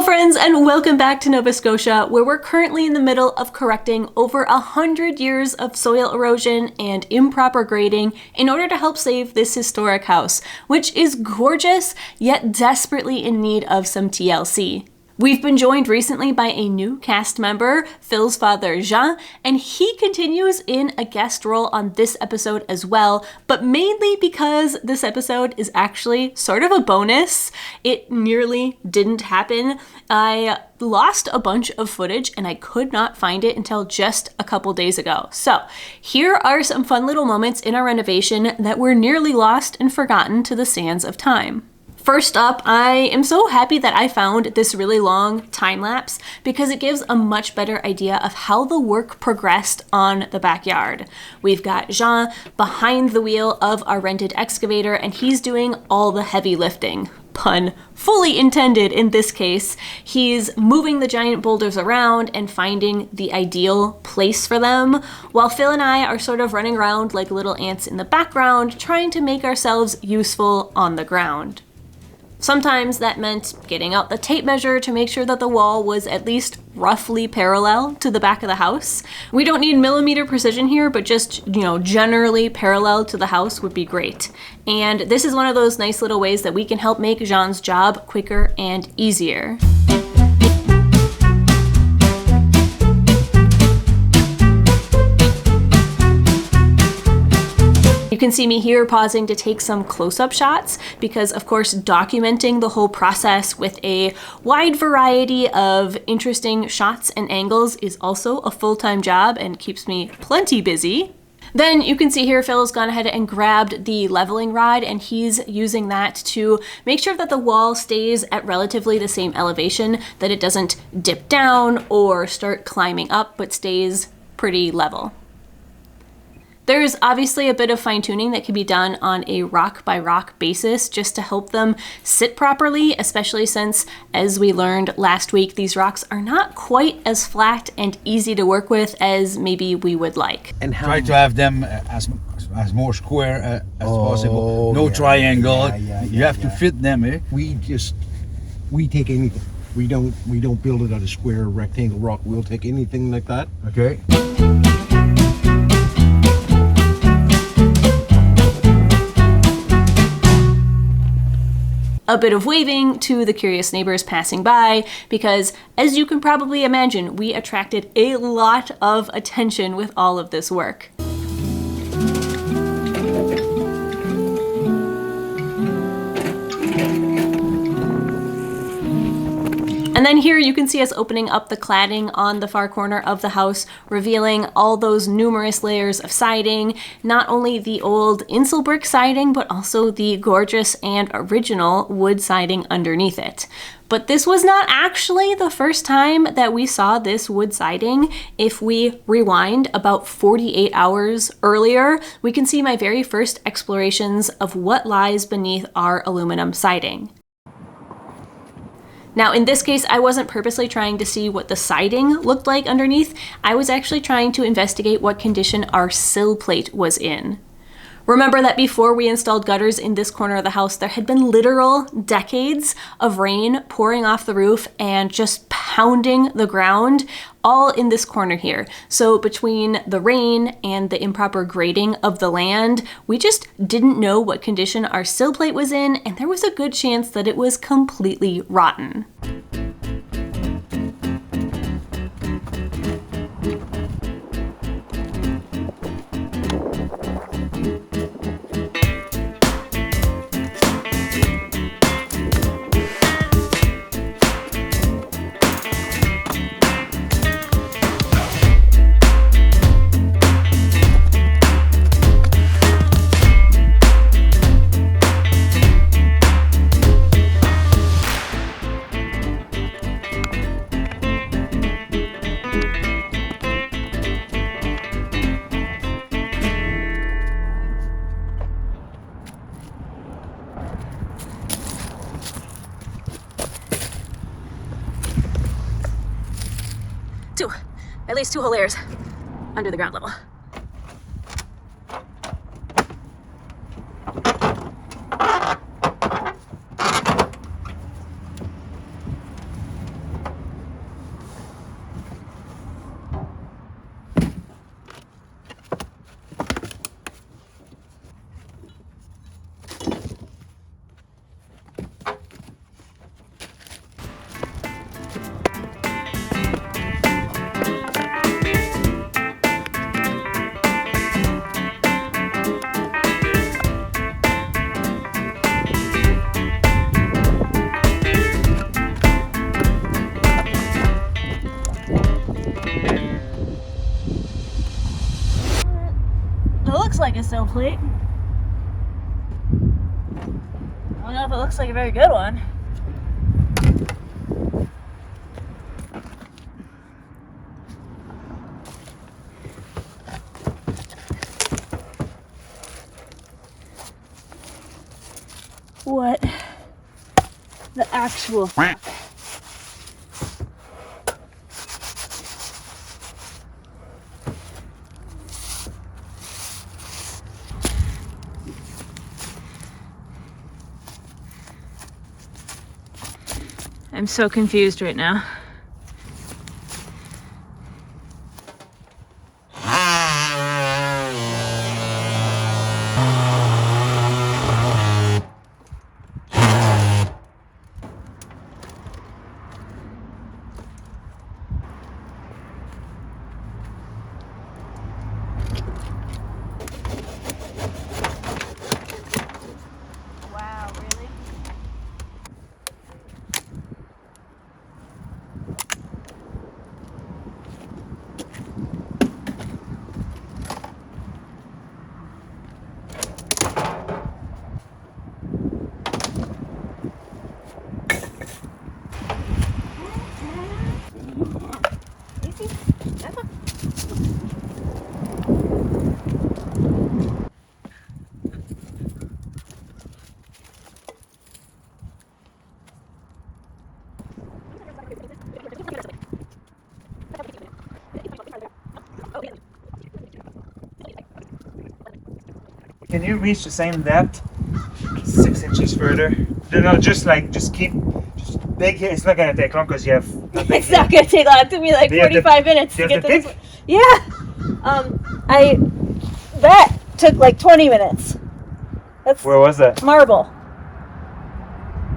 friends, and welcome back to Nova Scotia, where we're currently in the middle of correcting over 100 years of soil erosion and improper grading in order to help save this historic house, which is gorgeous, yet desperately in need of some TLC. We've been joined recently by a new cast member, Phil's father, Jean, and he continues in a guest role on this episode as well, but mainly because this episode is actually sort of a bonus. It nearly didn't happen. I lost a bunch of footage and I could not find it until just a couple days ago. So here are some fun little moments in our renovation that were nearly lost and forgotten to the sands of time. First up, I am so happy that I found this really long time lapse because it gives a much better idea of how the work progressed on the backyard. We've got Jean behind the wheel of our rented excavator and he's doing all the heavy lifting. Pun fully intended in this case. He's moving the giant boulders around and finding the ideal place for them, while Phil and I are sort of running around like little ants in the background, trying to make ourselves useful on the ground. Sometimes that meant getting out the tape measure to make sure that the wall was at least roughly parallel to the back of the house. We don't need millimeter precision here, but just, generally parallel to the house would be great. And this is one of those nice little ways that we can help make Jean's job quicker and easier. You can see me here pausing to take some close-up shots because, of course, documenting the whole process with a wide variety of interesting shots and angles is also a full-time job and keeps me plenty busy. Then you can see here Phil's gone ahead and grabbed the leveling rod and he's using that to make sure that the wall stays at relatively the same elevation, that it doesn't dip down or start climbing up, but stays pretty level. There's obviously a bit of fine-tuning that can be done on a rock-by-rock basis just to help them sit properly, especially since, as we learned last week, these rocks are not quite as flat and easy to work with as maybe we would like. And try to have them as more square as possible. No triangle. You have to fit them. We take anything. We don't build it out of square rectangle rock. We'll take anything like that. Okay. A bit of waving to the curious neighbors passing by because, as you can probably imagine, we attracted a lot of attention with all of this work. And then here you can see us opening up the cladding on the far corner of the house, revealing all those numerous layers of siding, not only the old Insel brick siding, but also the gorgeous and original wood siding underneath it. But this was not actually the first time that we saw this wood siding. If we rewind about 48 hours earlier, we can see my very first explorations of what lies beneath our aluminum siding. Now, in this case, I wasn't purposely trying to see what the siding looked like underneath. I was actually trying to investigate what condition our sill plate was in. Remember that before we installed gutters in this corner of the house, there had been literal decades of rain pouring off the roof and just pounding the ground, all in this corner here. So between the rain and the improper grading of the land, we just didn't know what condition our sill plate was in, and there was a good chance that it was completely rotten. At least 2 whole layers under the ground level. plate. I don't know if it looks like a very good one. What the actual fuck? I'm so confused right now. Wow, really? Can you reach the same depth 6 inches further? No, just keep big here. It's not gonna take long because you have. It's not gonna take long. It took me like Do you have 45 minutes to do you get have to the this pick? one. Yeah. That took like 20 minutes. That's Where was that? marble.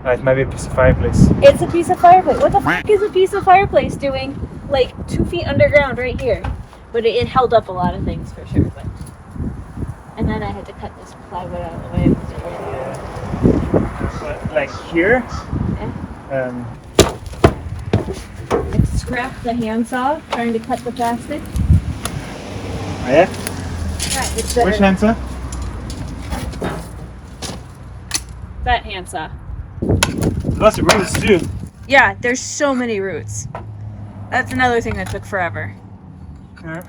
It might be a piece of fireplace. It's a piece of fireplace. What the fuck is a piece of fireplace doing like 2 feet underground right here? But it held up a lot of things for sure. But and then I had to cut this plywood out of the way. But like here, I scrapped the handsaw trying to cut the plastic. oh yeah. Right, it's Which handsaw? that handsaw. Lots of roots too. Yeah, there's so many roots. That's another thing that took forever. Yeah.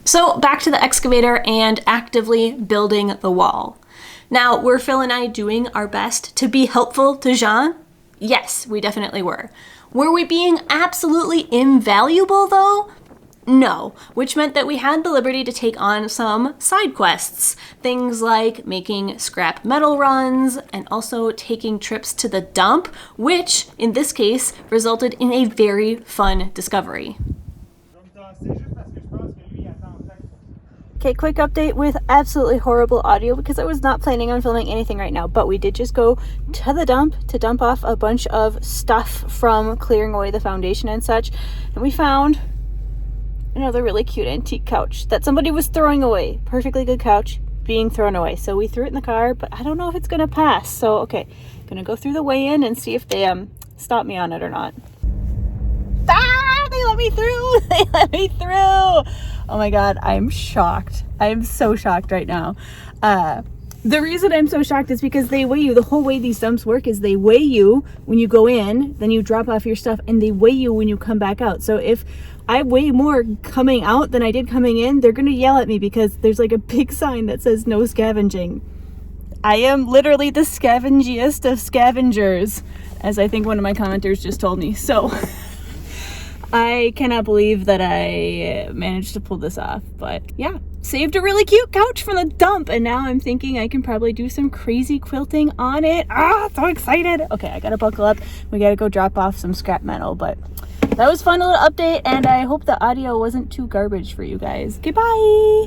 So back to the excavator and actively building the wall. Now, were Phil and I doing our best to be helpful to Jean? Yes, we definitely were. Were we being absolutely invaluable though? No, which meant that we had the liberty to take on some side quests. Things like making scrap metal runs and also taking trips to the dump, which in this case resulted in a very fun discovery. Okay, quick update with absolutely horrible audio because I was not planning on filming anything right now, but we did just go to the dump to dump off a bunch of stuff from clearing away the foundation and such, and we found another really cute antique couch that somebody was throwing away. Perfectly good couch being thrown away. So we threw it in the car, but I don't know if it's gonna pass. So okay, gonna go through the weigh-in and see if they stop me on it or not. They let me through. They let me through. Oh my god, I'm shocked. I'm so shocked right now. The reason I'm so shocked is because they weigh you. The whole way these dumps work is they weigh you when you go in, then you drop off your stuff, and they weigh you when you come back out. So if I weigh more coming out than I did coming in, they're gonna yell at me because there's like a big sign that says no scavenging. I am literally the scavengiest of scavengers, as I think one of my commenters just told me. So I cannot believe that I managed to pull this off, but yeah, saved a really cute couch from the dump, and now I'm thinking I can probably do some crazy quilting on it. So excited. Okay, I gotta buckle up. We gotta go drop off some scrap metal, but that was fun, a little update, and I hope the audio wasn't too garbage for you guys. Goodbye.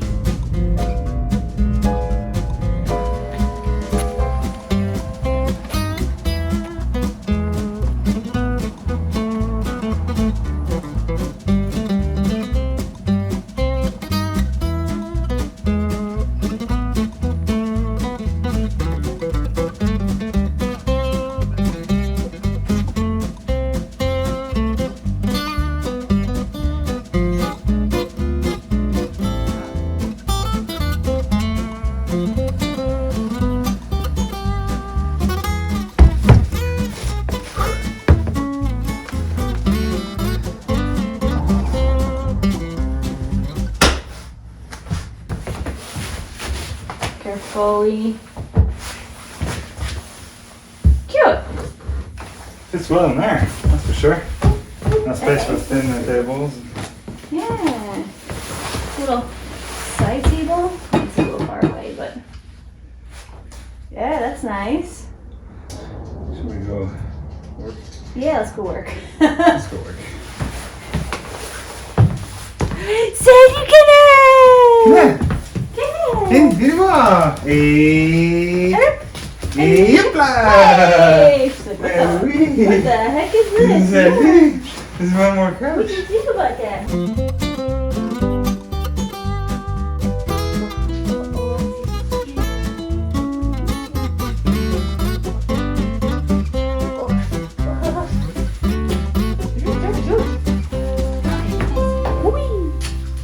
carefully. Cute. Fits well in there, that's for sure. No space for thin tables. Yeah. Little side table. It's a little far away, but yeah, that's nice. Should we go work? Yeah, let's go work. Let's go work. Salut, Yeah. Canard! In viva! Et hop là! Hey! She's like, Ben oui. what the heck is this? Salut! There's one more What couch. do you think about that?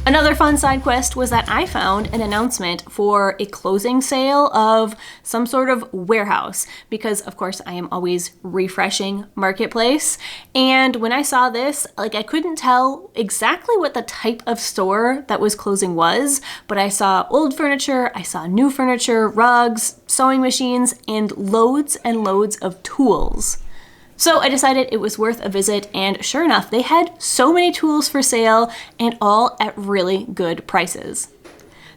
Another fun side quest was that I found an announcement for a closing sale of some sort of warehouse because of course I am always refreshing Marketplace, and when I saw this, like, I couldn't tell exactly what the type of store that was closing was, but I saw old furniture, I saw new furniture, rugs, sewing machines, and loads of tools. So I decided it was worth a visit, and sure enough, they had so many tools for sale and all at really good prices.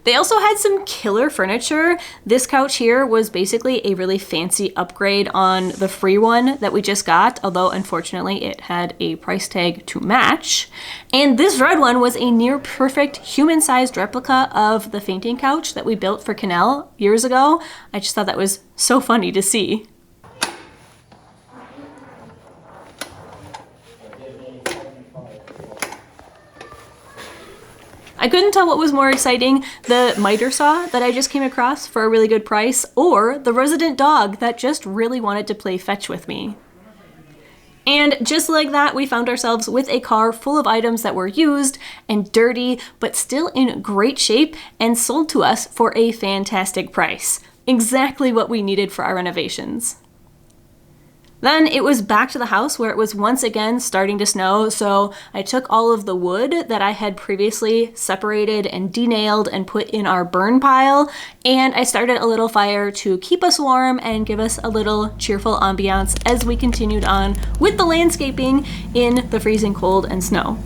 They also had some killer furniture. This couch here was basically a really fancy upgrade on the free one that we just got, although unfortunately it had a price tag to match. And this red one was a near perfect human-sized replica of the fainting couch that we built for Canal years ago. I just thought that was so funny to see. I couldn't tell what was more exciting, the miter saw that I just came across for a really good price, or the resident dog that just really wanted to play fetch with me. And just like that, we found ourselves with a car full of items that were used and dirty, but still in great shape and sold to us for a fantastic price. Exactly what we needed for our renovations. Then it was back to the house where it was once again starting to snow, so I took all of the wood that I had previously separated and denailed and put in our burn pile, and I started a little fire to keep us warm and give us a little cheerful ambiance as we continued on with the landscaping in the freezing cold and snow.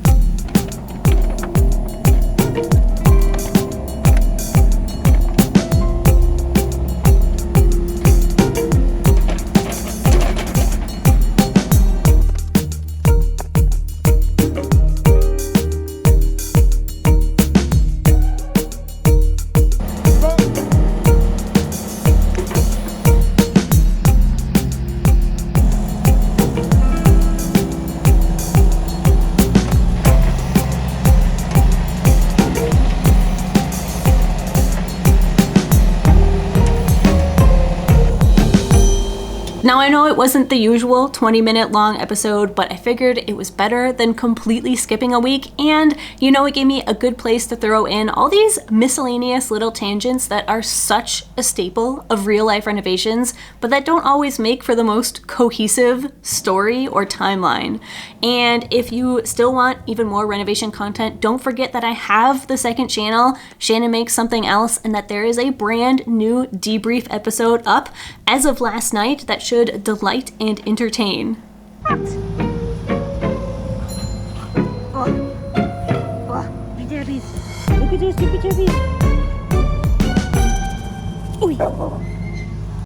Now I know it wasn't the usual 20-minute long episode, but I figured it was better than completely skipping a week, and you know, it gave me a good place to throw in all these miscellaneous little tangents that are such a staple of real life renovations, but that don't always make for the most cohesive story or timeline. And if you still want even more renovation content, don't forget that I have the second channel, Shannon Makes Something Else, and that there is a brand new debrief episode up as of last night that should delight and entertain. Oh, look at this, look at this. Oy.